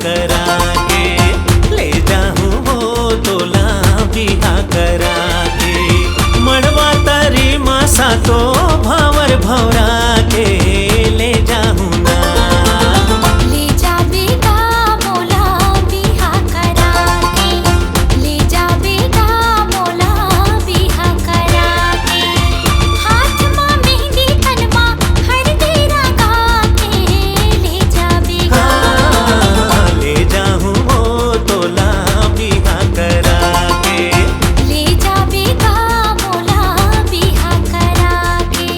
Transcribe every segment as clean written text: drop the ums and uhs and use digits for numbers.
करा के ले जाऊं हो तोला बिहा करा के मड़वा तारी मासा तो भावर भौरा के ले जाऊं ना ले जा बेटा मोला बिहा करा के ले जा बेटा मोला बिहा करा के हाथ मां मेहंदी कनमा हर तेरा गा के ले जा बेटा ले जाऊं हो तोला बिहा करा के ले जा बेटा मोला बिहा करा के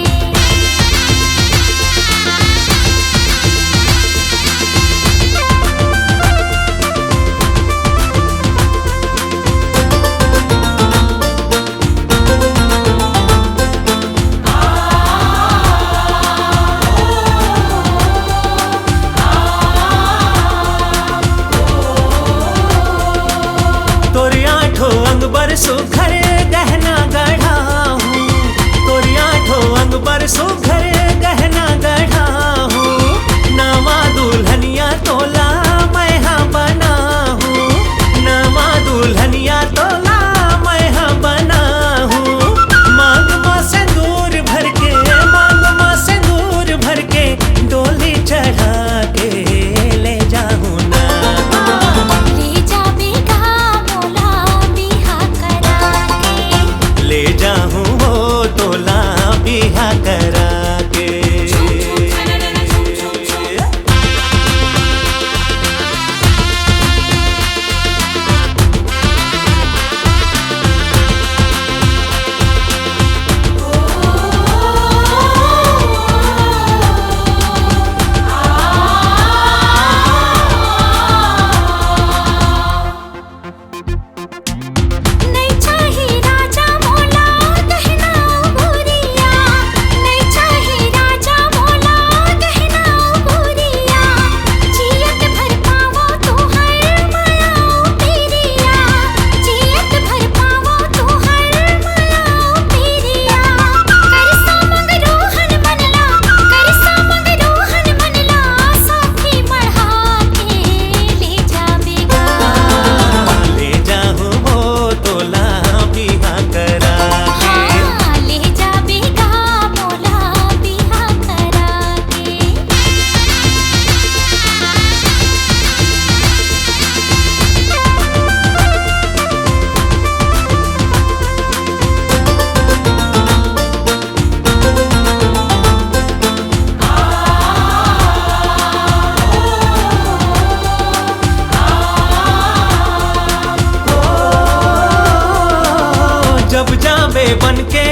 तोरी आठो अंग बर सुघर गहना गढ़ा हूँ तोरी आठो अंग बर सुघर गहना गढ़ा हूँ नवा दुल्हनिया तोला मैं हाँ बना हूँ नवा दुल्हनिया तोला मैं हाँ बना हूँ मांग माँ सिंदूर भर के मांग माँ सिंदूर भर के डोली चढ़ा के ले जाऊँ ना ले जा बेटा मोला बिहा करा के ले जाऊं हो तोला बिहा करा के नहीं चाही राजा मोला गहना भूरिया नहीं चाही राजा मोला गहना भूरिया जियत भर पावो तू हर माया पीरिया जियत भर पावो तू हर माया पीरिया करसा मंग रोहन मनला करसा मंग रोहन मनला साथी मढ़ा के ले जा बेगा ले जाऊं हो तोला बिहा करा के हाँ ले जा बेगा मोला बिहा करा के जब जाबे बन के